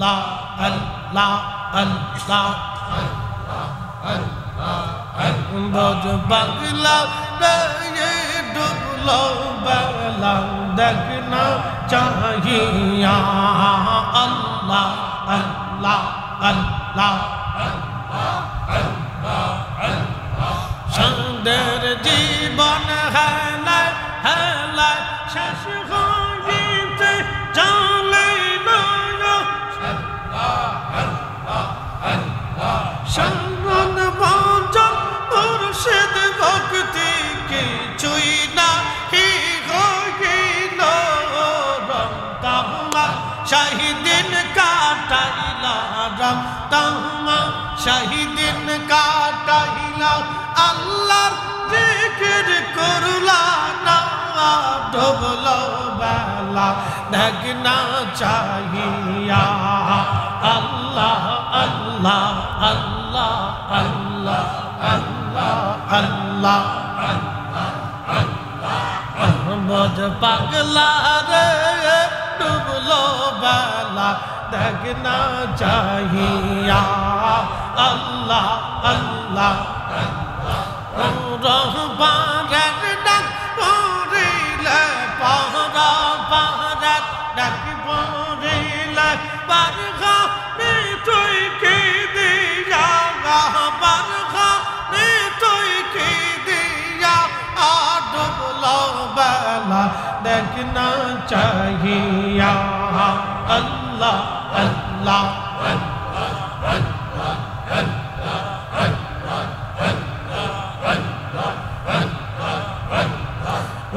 Allah Allah बोझ बगला ये डुबलो बगला देखना चाहिए अल्लाह अल्लाह अल्लाह संदेर जीवन है शेष होइते जाने ना शरण भजन मुर्शिद भक्ति की चुई ना ही होइल रमतामा शहीदिन काटाइला रमतामा शहीदिन काटाइला अल्लाह जिक्र करला ना डुबलो बेला देखना चाहिए अल्लाह अल्लाह अल्लाह अल्लाह अल्लाह अल्लाह बोझ पगला रे डुबलो बेला देखना चाहिए अल्लाह अल्लाह देखना चाहिए अल्लाह अल्लाह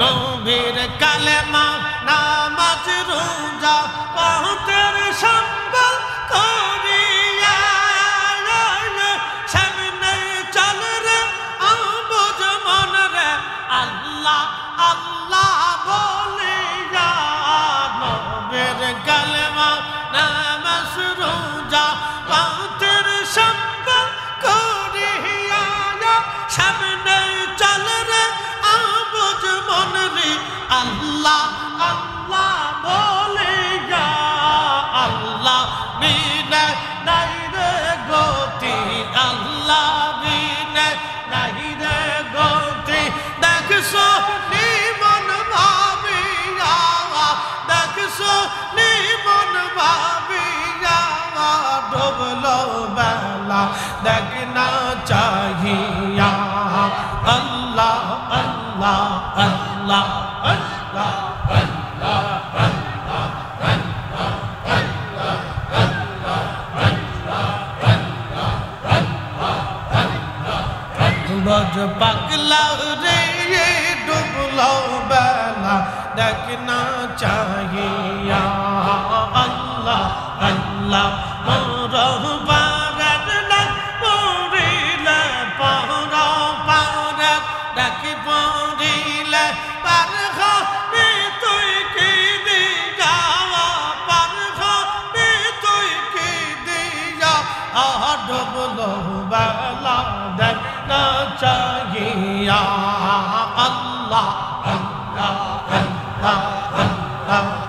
नबीर कलेमा नामाज रोजा पहुँचर संबल करिया सामने चल रे आबुज मन रे अल्लाह अल्लाह बोलिया नबीर कलेमा नामाज रोजा पहुँचर संबल करिया सामने चल रे आबुज मन रे अल्लाह अल्लाह बोलिया अल्लाह बिना नहीं रे गोती अल्लाह बिना नहीं रे गोती देख सो मन भाविया देख सो मन भाविया डुबलो बेला देखना चाहिए अल्लाह अल्लाह अल्लाह अल्लाह बोझ पगला रे ये डुबलो बेला देखना चाहिए अल्लाह अल्लाह मोरो भारत लग मोरिले पहरा भारत देख मोरिले परखा भी तुई की दिया परखा भी तुई की दिया डुबलो बेला देखना चाहिए अल्लाह अल्लाह अल्लाह अल्लाह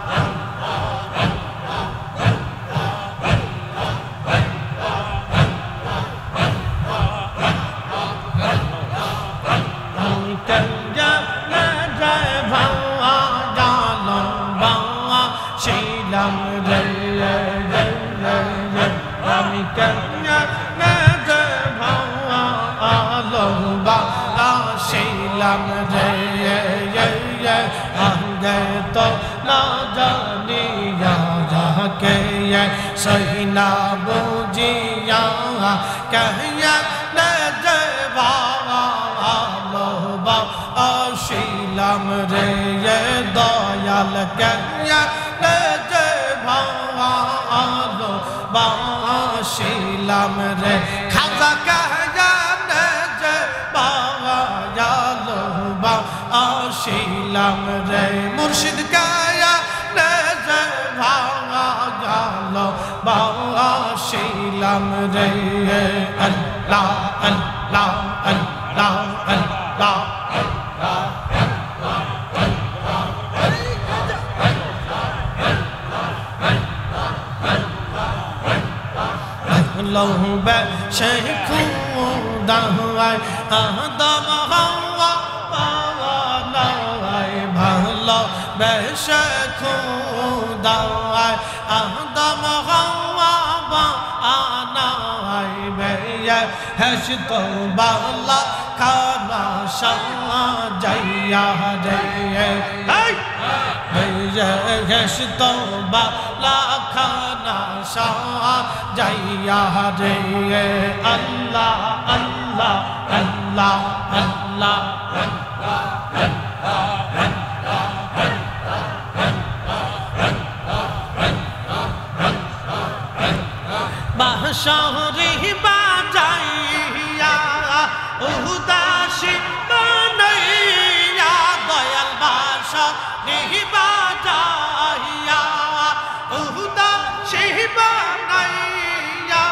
तो ना जानिया जाके ये सही ना बुझिया कहिया न जवावा लोबा शीलम रे ये दयाल कहिया न जवावा लोबा शीलम रे खाजा कहिया न जवावा लोबा शीलम रे मुर्शिद काया नजर भागा गालो बाबा शीलम रे अल्लाह अल्लाह अल्लाह अल्लाह अल्लाह ভালোবেসে খুদায় আদম হাওয়া বানায় ভালোবেসে খুদায় আদম হাওয়া বানায় বেহেশত বালা খানা সাজাইয়া রে বেহেশত বালা খানা সাজাইয়া রে আল্লাহ আল্লাহ আল্লাহ আল্লাহ বাঁশরি বাজাইয়া উদাসী বানাইয়া দয়াল বাঁশরি বাজাইয়া উদাসী বানাইয়া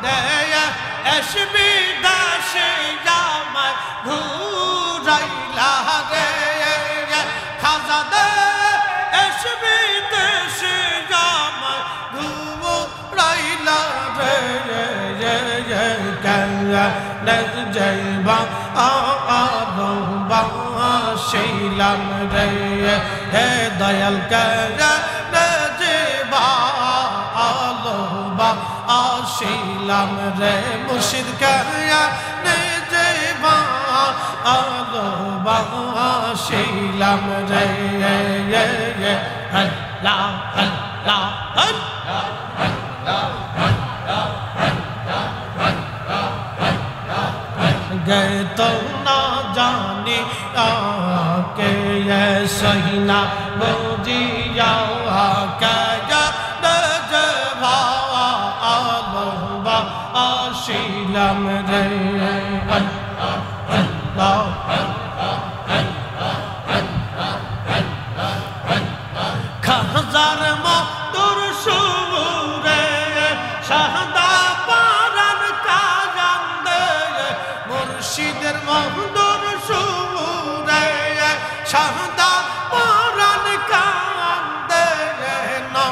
দেশ বিদেশে আমায় ঘুরাইলা রে খাজা দেশ বিদেশে আমায় ঘুরাইলা রে জয়বা শিলাম রে হে দয়াল জয়বা আলোবা শিলাম রে মুর্শিদ জয়বা আলোবা শিলাম রে আল্লাহ আল্লাহ गए तो ना जाने आके ये सही ना बुझिया क्या जवा आलोबा आशीलम रे अल्लाह खजार मधुर सुरे शाहदा पारन का जंदे मुर्शिदर मधुर सुरे शाहदा पारन का जंदे ना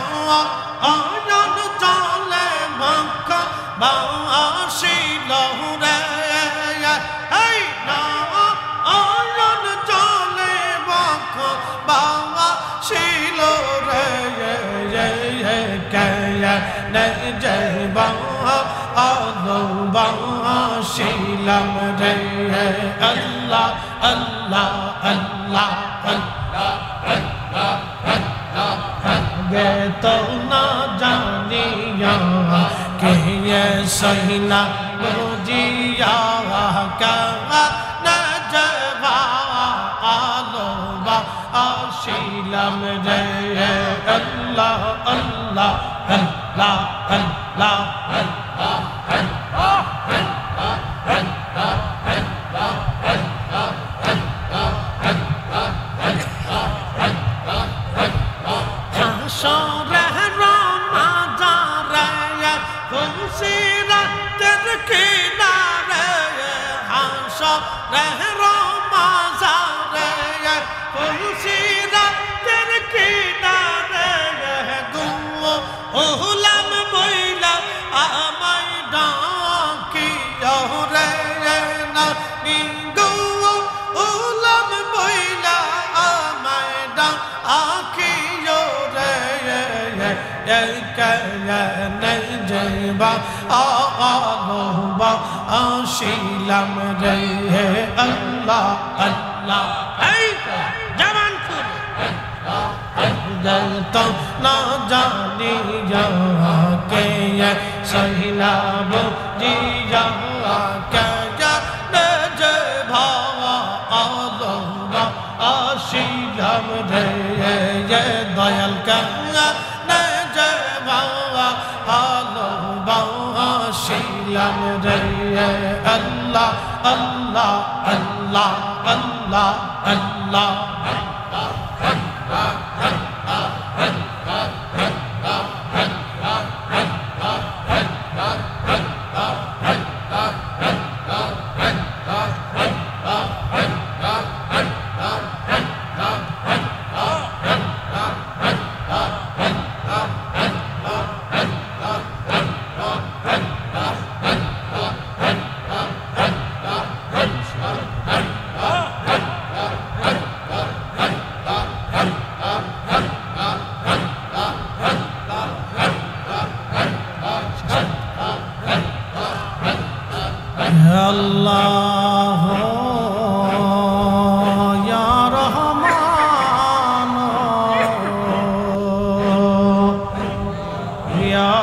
आयन चले मक्का बाशी लहुरे हे ना आयन चले मक्का बाशी जयबा आलोबा शिलम रे अल्लाह अल्लाह अल्लाह गे तो ना जानिया कि ये सही ना बुझिया क्या जयबा आलोबा शिलम रे अल्लाह अल्लाह अल्लाह अल्लाह जयबा आलोबा शिलम रे अल्लाह अल्लाह जवान तो ना जानी के ये सही ना बुझिया क्या जयबा आलोबा शिलम रे ये दयाल शिलम रे अल्लाह अल्लाह अल्लाह अल्लाह अल्लाह আল্লাহ ইয়া রহমান ইয়া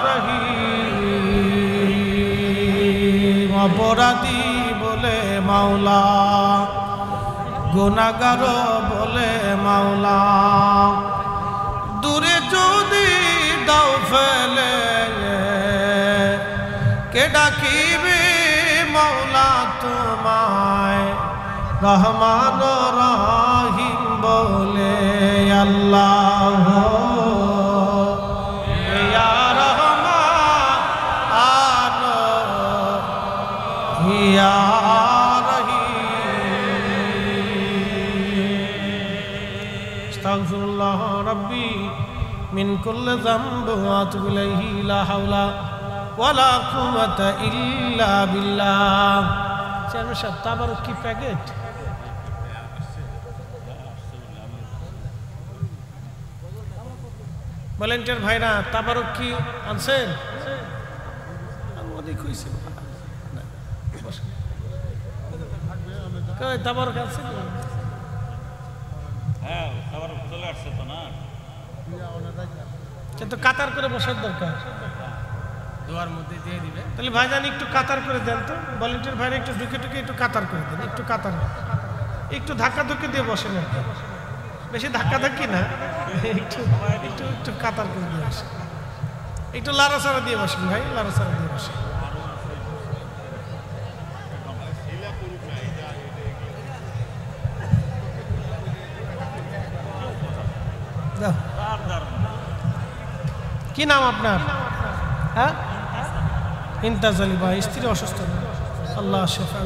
রহিম অপরাধী বলে মাওলা গুনাহগার বলে মাওলা দূরে যদি দাও ফেলে কে ডাকিবে মাওলা তোমায় রহমান রহিম বলে আল্লাহ ইয়া রহমান ইয়া আস্তাগফিরুল্লাহ রাব্বি মিন কুল্লি যামব ওয়া আতুবু ইলাইহি লা হাওলা ওয়ালা কুওয়াতা ইল্লা বিল্লাহ। চেয়ারম্যান সাহেব তাবারক কি প্যাকেট ভলেন্টিয়ার ভাইরা তাবারক কি আনছেন? ওদিক হইছে কই তাবারক আছে? হ্যাঁ তাবারক চলে আসছে তো না, কিন্তু কাতার করে বসার দরকার, দোয়ার মধ্যে দিয়ে দিবে। তাহলে ভাইজান একটু কাতার করে দেন তো, ভলেন্টিয়ার ভাইরা একটু ঢুকে ঢুকে একটু কাতার করে দেন, একটু কাতার, একটু ধাক্কা ধুক্কি দিয়ে বসেন আর কি, বেশি ধাক্কা ধাক্কি না, একটু একটু একটু কাতার করে দিয়ে বসেন, একটু লাড়াচাড়া দিয়ে বসেন ভাই, লাড়াচাড়া দিয়ে বসেন। কি নাম আপনার? হ্যাঁ ইমতাজ আলী ভাই, স্ত্রী অসুস্থ, আল্লাহ শেফা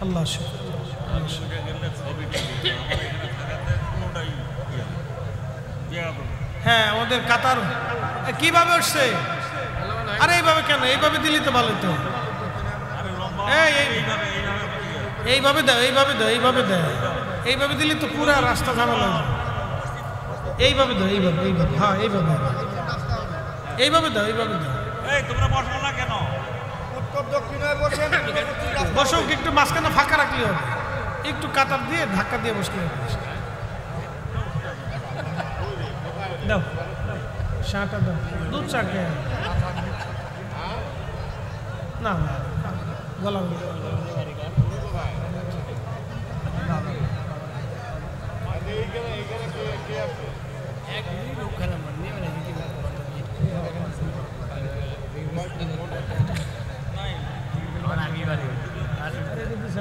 আল্লাহ শেফা। হ্যাঁ আমাদের কাতার কিভাবে উঠছে? আরে এইভাবে কেন? এইভাবে দিলি তো ভালো তো, এইভাবে দাও, এইভাবে দাও, এইভাবে দাও, এইভাবে দিলি তো পুরা রাস্তা ঝামেলা। এইভাবে দাও, এইভাবে, এইভাবে, হ্যাঁ এইভাবে, এইভাবে দাও, এইভাবে দাও। তোমরা বসো না কেন? বসো, একটু মাঝখানে ফাঁকা রাখলে হবে, একটু কাতার দিয়ে ধাক্কা দিয়ে বসলে হবে। দাও শাটা দাও, দুধ চা খেয়ে না গলা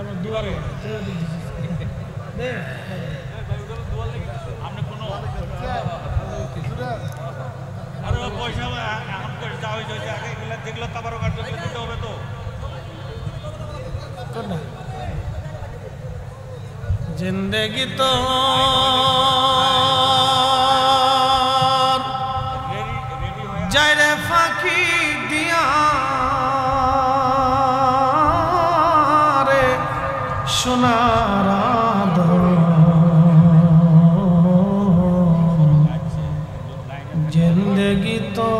আমার দুয়ারে আপনি কোনো আরে পয়সা এখন করে যা হয়েছে আগে এগুলো যেগুলো তাবারও কার্য দিতে হবে তো। জিন্দেগি তো যায় রে ফাঁকি দিয়া রে সোনার জিন্দেগি তো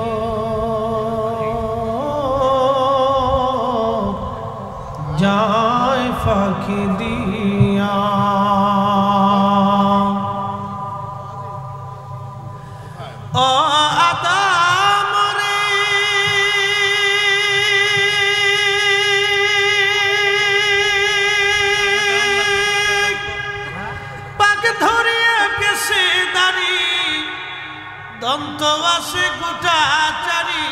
যায় ফাঁকি দিয়া ও আদম রে পাক ধরিয়া গেছে দাড়ি দন্ত আসে গোটা চারি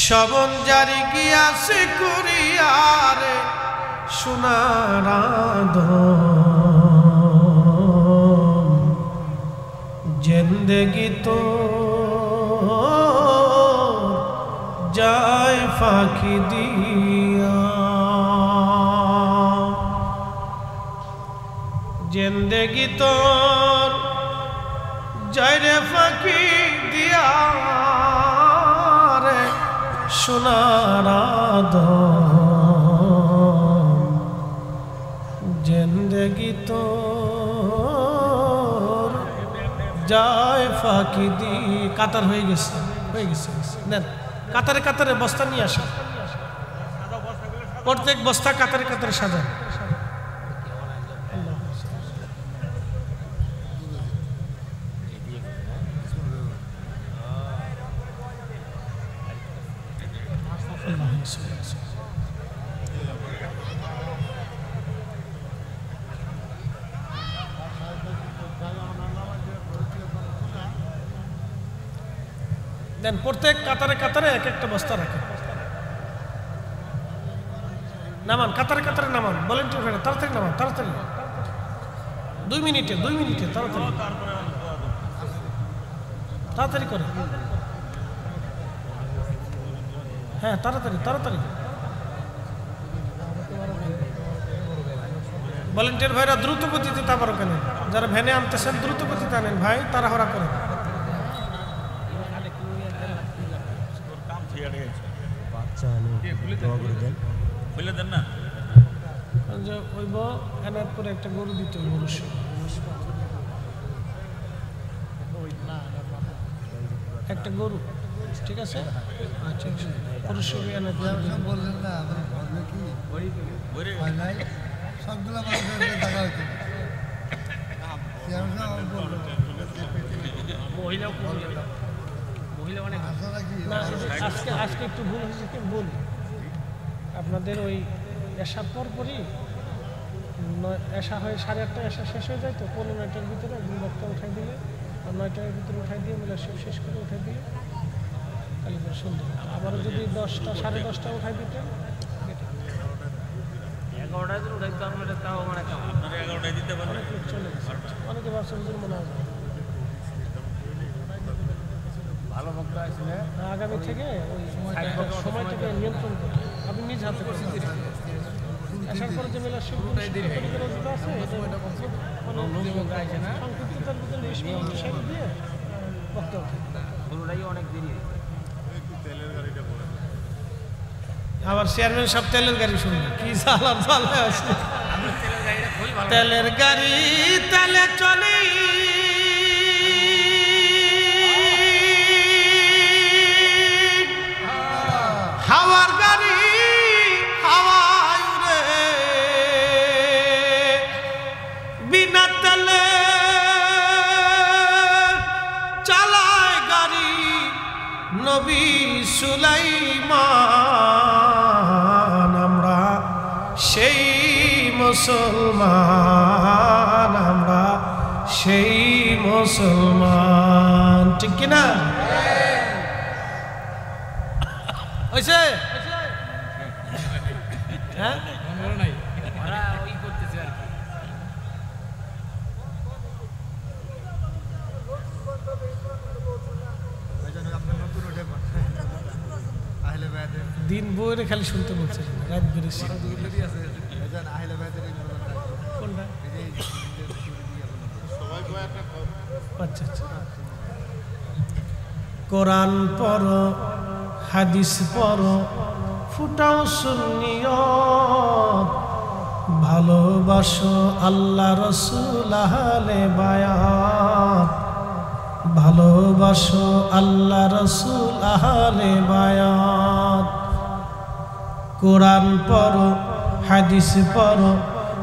শবন জারি গিয়াছে কুরিয়ারে সোনার জিন্দেগি তো যায় ফাঁকি দিয়া জিন্দেগি তোর জয়রে ফাঁকি দিয়া রে সোনার জিন্দগি তো যায় ফাঁকি দি। কাতার হয়ে গেছে নেন কাতারে কাতারে বস্তা নিয়ে আসা, প্রত্যেক বস্তা কাতারে কাতারে সাজান। দেন প্রত্যেক কাতারে কাতারে এক একটা বস্তা রাখেন। নামান কাতারে কাতারে নামান, ভলেন্টিয়ার ভাইরা তাড়াতাড়ি নামান, তাড়াতাড়ি 2 মিনিটে তাড়াতাড়ি তাড়াতাড়ি করে। হ্যাঁ তাড়াতাড়ি ভলেন্টিয়ার ভাইরা দ্রুত গতিতে তারপর কেন, যারা ভ্যানে আনতেছেন দ্রুত গতিতে আনেন ভাই, তাড়াহুড়া করেন। খুলে দেন না, ওইব এনার পরে একটা গরু দিতে হইব অবশ্যই, একটা গরু, ঠিক আছে? আচ্ছা অবশ্যই এনার বললেন না কি সবগুলো মানুষের টাকা হইতো আজকে একটু ভুল হয়েছে কি বলি, আপনাদের ওই এসা পরপরই এসা হয়ে 8:30 এসা শেষ হয়ে যায় তো, 15টার ভিতরে একদিন বক্তা উঠাই দিলে আর 9টার ভিতরে উঠাই দিয়ে মিলে শেষ করে উঠাই দিয়ে তাহলে সুন্দর। আবারও যদি 10টা 10:30 উঠাই দিতেন, 11টায় তো উঠাইতে আপনারা তাও মানে আপনারা 11টায় দিতে পারবেন। চলে গেছে অনেকে ভাবছে হুজুর মনে হয় ভালো বক্তা আসলে আগামী থেকে ওই সময়টাকে নিয়ন্ত্রণ করে আপনি নিজ হাতে করছেন। আসার পরে যে মেলা আছে এটা সংক্ষিপ্ততার ভিতরে 20 মিনিট সারি দিয়ে বক্তব্য পুরোটাই অনেক দেরি। আবার চেয়ারম্যান সব তেলের গাড়ি শুনবে কি চালান চালা আছে, তেলের গাড়িটা খুবই ভালো, তেলের গাড়ি তেলে চলে হাওয়ার গাড়ি হাওয়ায় উড়ে, বিনা তেলে চালায় গাড়ি নবী সুলাইমান। আমরা সেই মুসলমান, আমরা সেই মুসলমান, ঠিক কিনা? হয়েছে হ্যাঁ নাই ওরা ওই করতেছে আর কি। দিন বইরে খালি শুনতে বলছে, রাত বেরিয়েছে কোনটা? আচ্ছা আচ্ছা, কোরআন পড়ো হাদিস পড়ো ফুটাও সুন্নিয়ত, ভালোবাসো আল্লাহ রসুল আহলে বায়াত, ভালোবাসো আল্লাহ রসুল আহলে বায়াত। কোরআন পড়ো হাদিস পড়ো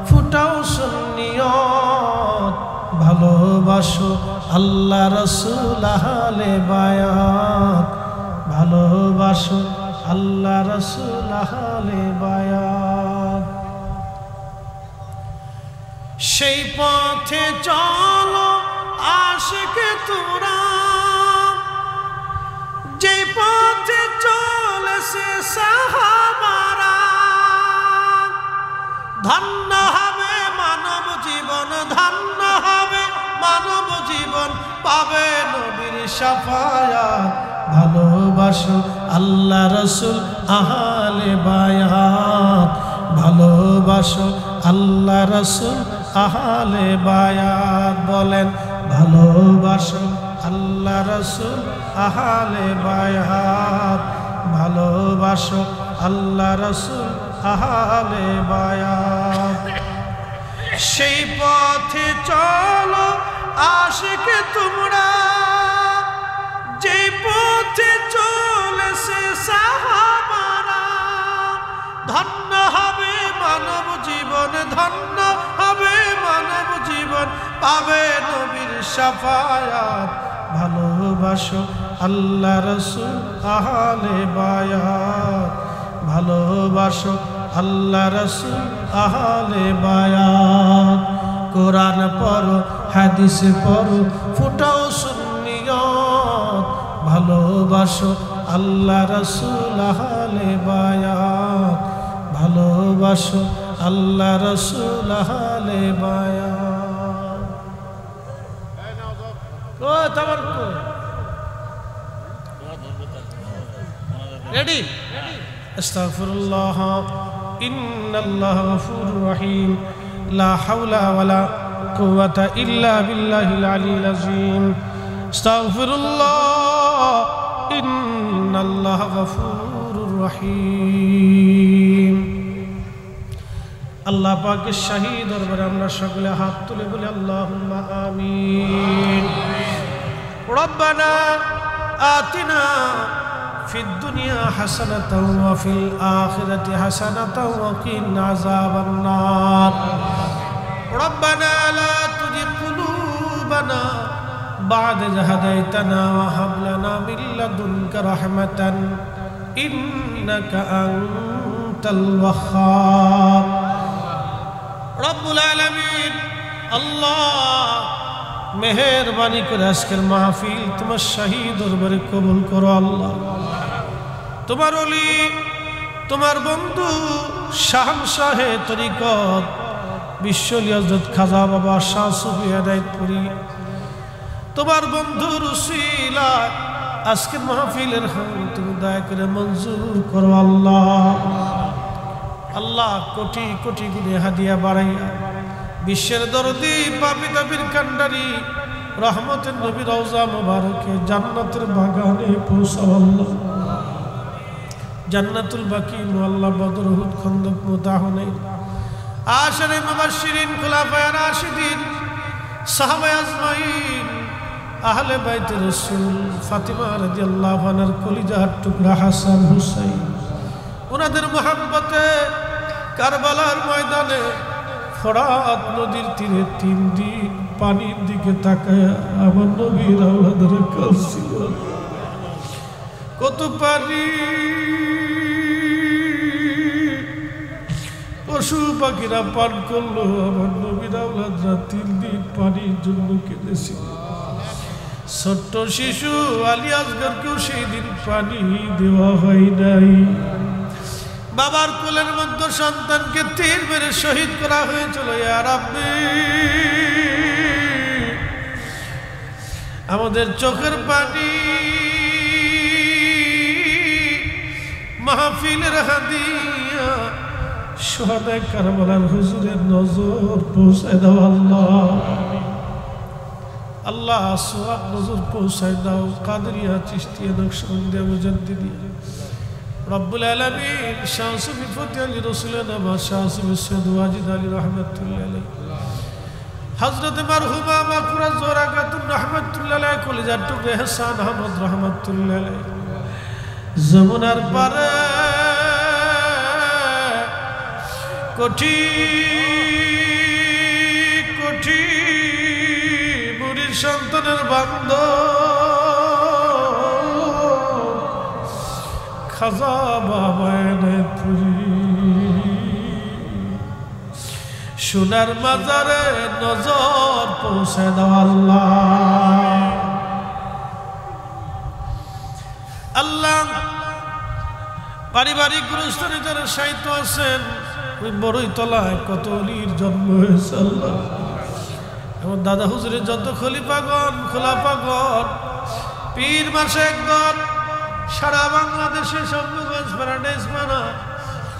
ফুটাও সুন্নিয়ত, ভালোবাসো আল্লাহ রসুল আহলে বায়াত, ভালোবাসো আল্লাহ রসুল আহলে বায়াত। সেই পথে চলো আশিকে তোরা, যে পথে চলেছে সাহাবারা, ধন্য হবে মানব জীবন, ধন্য হবে মানব জীবন, পাবে নবীর শাফায়াত। ভালোবাসো আল্লাহ রসুল আহলে বায়াত, ভালোবাসো আল্লাহ রসুল আহলে বায়াত। বলেন ভালোবাসো আল্লাহ রসুল আহলে বায়াত, ভালোবাসো আল্লাহ রসুল আহলে বায়াত। সেই পথে চলো আশিক তোমরা, যে পথে চলেছে সাহাবারা। ধন্য হবে মানব জীবন, ধন্য হবে মানব জীবন, পাবে নবীর শাফায়াত। ভালোবাসো আল্লাহ রসুল আহলে বায়াত, ভালোবাসো আল্লাহ রসুল আহলে বায়াত। কোরআন পড়ো হাদিস পড়ো ফুটাও সুন্নিয়ত, ভালোবাসো আল্লাহ রসুল আহলে বায়াত, ভালোবাসো আল্লাহ রসুল আহলে বায়াত। রেডি? আস্তাগফিরুল্লাহ ইন্নাল্লাহ গফুরুর রহিম, লা হাওলা ওয়ালা কুওয়াতা ইল্লা বিল্লাহিল আলিয়্যিল আযীম। আস্তাগফিরুল্লাহ ইন্নাল্লাহ গফুরুর রহিম। আল্লাহ পাকের শাহী দরবারে আমরা সকলে হাত তুলে বলি আল্লাহুম্মা আমিন। রব্বানা আতিনা ফিদ দুনিয়া হাসানাতাও ওয়া ফিল আখিরাতি হাসানাতাও ওয়া কিনা আযাবান নার। রব্বানা লা তুজিগ কুলুবানা বা'দা ইয হাদাইতানা ওয়া হাব লানা মিন লাদুনকা রাহমাতান ইন্নাকা আনতাল ওয়াহ্হাব। রব্বুল আলামিন আল্লাহ মেহেরবানি করে আজকের মাহফিল তোমার শাহী দরবারে কবুল করো আল্লাহ। তোমার ওলি, তোমার বন্ধু শাহনশাহে তরিকত বিশ্বলি হযরত খাজা বাবা শাহ সুফি হেদায়েতপুরী, তোমার বন্ধুর উসিলা আজকের মাহফিলের তুমি দয়া করে মঞ্জুর করো আল্লাহ। আল্লাহ কোটি কোটি গুণে হাদিয়া বাড়াইয়া বিশ্বের দরদি পাপী তাপির কান্ডারি রহমতের নবী রওজা মুবারকে জান্নাতের বাগানে পৌঁছাও আল্লাহ। জান্নাতুল বাকি মুআল্লা বদর উহুদ খন্দক মুতাহনে আশরে মুবাশশিরিন খুলাফায়ে রাশিদিন সাহাবায়ে আজমাইন আহলে বাইতে রাসূল ফাতিমা রাদিয়াল্লাহু আনহার কলিজার টুকরা হাসান হুসাইন, ওনাদের মহব্বতে কারবালার ময়দানে ফরাত নদীর তীরে 3 দিন পানির দিকে তাকায় আমার নবীর আওলাদের কাঁদছিল। কত পানি, পশু পাখিরা পান করলো, আমার নবীর আওলাদরা 3 দিন পানির জন্য কেঁদেছিল। ছোট্ট শিশু আলী আসগরকেও সেই দিন পানি দেওয়া হয় নাই। বাবার কোলের মধ্যে সন্তানকে তীর মেরে শহীদ করা হয়েছিল। ইয়া রাব্বি, আমাদের চোখের পানি মাহফিলের হাদিয়া শহাদায়ে কারবালার হুজুরের নজর পৌঁছায় দাও আল্লাহ। আল্লাহ সওয়াব নজর পৌঁছায় দাও। কাদরিয়া, চিশতিয়া, নকশবন্দিয়া, মুজাদ্দিদিয়া রব্বুল আলামিন শাহ সুফি ফতি আলী রসুলানা বা শাহ সুফি সৈয়দ ওয়াজিদ আলী রহমাতুল্লাহ আলাইহি, হযরত মারহুমা মাকুরা জোহরা খাতুন রহমাতুল্লাহ আলাইহি, কলিজার টুকরা ইহসান আহমদ রহমাতুল্লাহ আলাইহি, যমুনার পারে কোটি কোটি বুড়ির সন্তানের বান্ধব খাজা বাবা হেদায়েতপুরী, সোনার মাজারে নজর পৌঁছে দাও আল্লাহ। আল্লাহ পারিবারিক গুরুস্থানে যারা সাহিত্য আছেন, ওই বড়ই তলায় কত অলির জন্ম হয়েছে আল্লাহ। আমার দাদা হুজুরের যত খলিফাগণ, খোলাফাগণ, পীর মাশায়েখগণ সারা বাংলাদেশে শম্ভুগঞ্জ প্যারাডাইস মানা,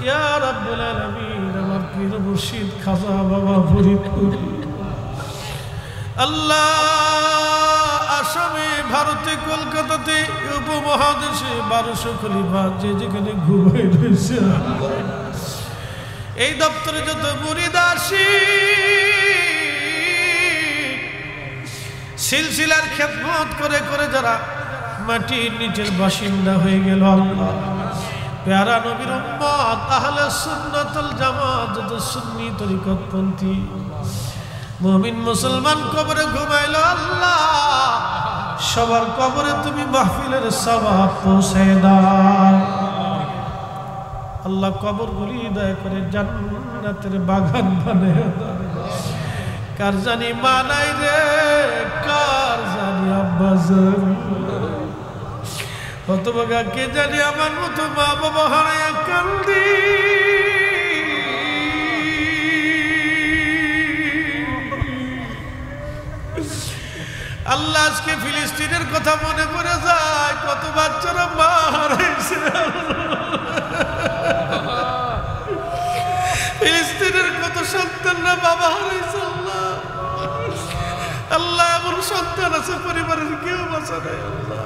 ইয়া রাব্বুল আলামিন আমার পীর মুর্শিদ খাজা বাবা ফরিদপুরি আল্লাহ আসামে, ভারতে, কলকাতাতে, উপমহাদেশে 1200 খলিফা যে যেখানে ঘুমাই রয়েছে, এই দপ্তরে যত মুরিদ আসি সিলসিলার খেদমত করে করে যারা মাটির নিচের বাসিন্দা হয়ে গেল, আল্লাহ প্যারা নবীর উম্মত আহলে সুন্নাত ওয়াল জামাত যত সুন্নি তরিকতপন্থী মুমিন মুসলমান কবরে ঘুমাইল, আল্লাহ সবার কবরে তুমি মাহফিলের সওয়াব পৌঁছায় দাও। আল্লাহ কবরগুলি দয়া করে জান্নাতের বাগান বানায় দাও। কার জানি মা নাই রে, কার জানি আব্বা জানি, হতভাগা কে জানি আমার মতো মা বাবা হারায়া কান্দি। আল্লাহ আজকে ফিলিস্তিনের কথা মনে পড়ে যায়, কত বাচ্চারা মা হারাইছে, ফিলিস্তিনের কত সন্তানরা বাবা হারাইছে। আল্লাহ আল্লাহ এমন সন্তান আছে পরিবারের কেউ বাঁচা নাই, আল্লাহ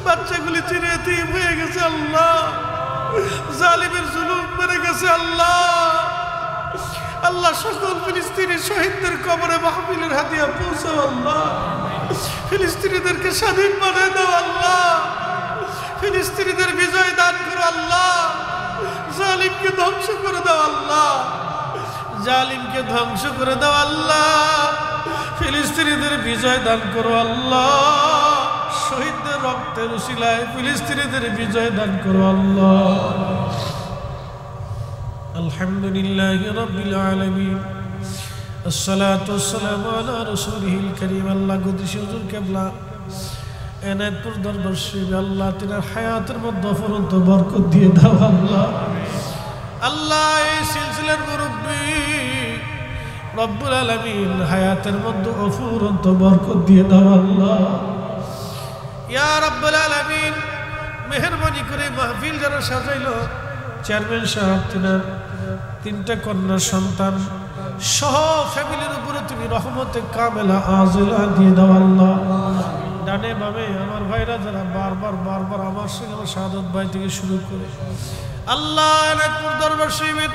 বাচ্চাগুলি চিরে এতিম হয়ে গেছে, আল্লাহ জালিমের জুলুম মেরে গেছে, আল্লাহ আল্লাহ সকল ফিলিস্তিনি শহীদদের কবরে মাহফিলের হাদিয়া পৌঁছাও, আল্লাহ ফিলিস্তিনিদেরকে স্বাধীন বানায় দাও, আল্লাহ ফিলিস্তিনিদের বিজয় দান করো, আল্লাহ জালিমকে ধ্বংস করে দাও, আল্লাহ জালিমকে ধ্বংস করে দাও, আল্লাহ ফিলিস্তিনিদের বিজয় দান করো, আল্লাহ শহীদদের রক্তের উসিলায় ফিলিস্তিনিদের বিজয় দান করো, আল্লাহ। আলহামদুলিল্লাহি রাব্বিল আলামিন, আসসালাতু ওয়াসসালামু আলা রাসূলিহিল কারীম। আল্লাহ গদিশ হুজুর কিবলা এনায়েতপুর দরবার শরীফে আল্লাহ তিনার হায়াতের মধ্যে অফুরন্ত বরকত দিয়ে দাও, আল্লাহ আল্লাহ এই সিলসিলার মুরব্বী রব্বুল আলামিন হায়াতের মধ্যে অফুরন্ত বরকত দিয়ে দাও, আল্লাহ ইয়া রাব্বুল আলামিন মেহেরবানি করে মাহফিল যারা সাজাইলো, চেয়ারম্যান সাহেব তিনার 3টা কন্যা সন্তান সহ ফ্যামিলির উপরে তুমি রহমতে কামেলা আজিলা দিয়ে দাও, আল্লাহ ডানে বামে আমার ভাইরা যারা বারবার আমার সঙ্গে আমার শাহাদত ভাই থেকে শুরু করে আল্লাহ এনায়েতপুর দরবার শরীফের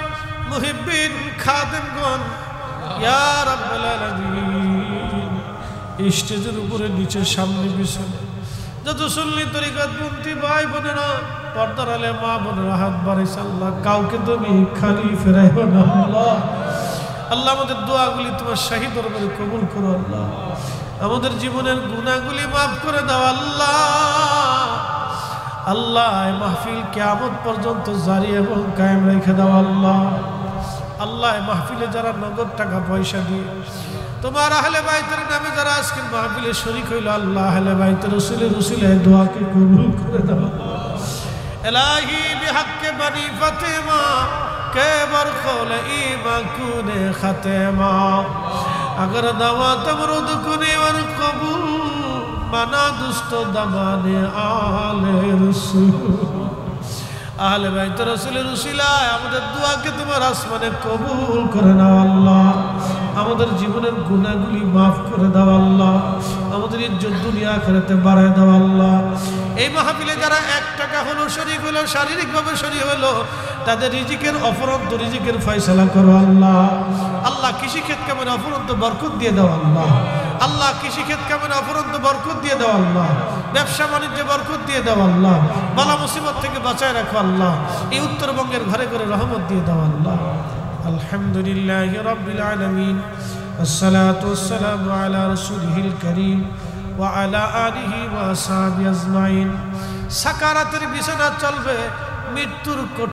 মুহিব্বিন খাদেমগণ ইয়া রাব্বুল আলামিন স্টেজের উপরে নিচে সামনে পিছনে যত সুন্নি তরিকতপন্থী ভাই বোনেরা পর্দার আলে মা বোনেরা হাত বাড়াইছে, আল্লাহ কাউকে তুমি খালি ফেরাইও না, আল্লাহ আল্লাহ আমাদের দোয়াগুলি তোমার শাহী দরবারে কবুল করো, আল্লাহ আমাদের জীবনের গুনাহগুলি মাফ করে দাও, আল্লাহ আল্লাহ এই মাহফিল কিয়ামত পর্যন্ত জারি এবং কায়েম রেখে দাও, আল্লাহ আল্লাহ এই মাহফিলে যারা নগদ টাকা পয়সা দিয়ে তোমার আহলে বাইতের নামে যারা আজকের মাহফিলে শরীক হইল, আল্লাহ আহলে বাইতের রসুলের উসিলায় দোয়াকে কবুল করে দাও। ইলাহি বিহাক্কে বনি ফাতেমা কে বরখল ইমা কুনে খাতেমা अगर दवा तमरुद कुने वर कबूल मना दुस्त दमाने आले रसूल আহলে বাইত রাসূলের উসিলায় আমাদের দোয়াকে তোমার আসমানে কবুল করে নাও, আল্লাহ আমাদের জীবনের গুনাহগুলি মাফ করে দাও, আল্লাহ আমাদের ইজ্জত দুনিয়া আখিরাতে বাড়ায় দাও, আল্লাহ এই মাহফিলে যারা 1 টাকা হলো শরীক হলো, শারীরিকভাবে শরীক হলো, তাদের রিজিকের অফুরন্ত রিজিকের ফয়সালা করো, আল্লাহ আল্লাহ কৃষিক্ষেত কেমন অফুরন্ত বরকত দিয়ে দাও, আল্লাহ আল্লাহ কৃষিক্ষেত কেমন অফুরন্ত বরকত দিয়ে দাও, আল্লাহ ব্যবসা বাণিজ্যে বরকত দিয়ে দাও, আল্লাহ বালা মুসিবত থেকে বাঁচায় রাখো, আল্লাহ এই উত্তরবঙ্গের ঘরে ঘরে রহমত দিয়ে দাও, আল্লাহ। আলহামদুলিল্লাহি রাব্বিল আলামিন, আসসালাতু ওয়াসসালামু আলা রাসূলিহিল কারীম ওয়া আলা আলিহি ওয়া আসহাবিহি আজমাইন। সাকারাতের বিছানা চলবে, মৃত্যুর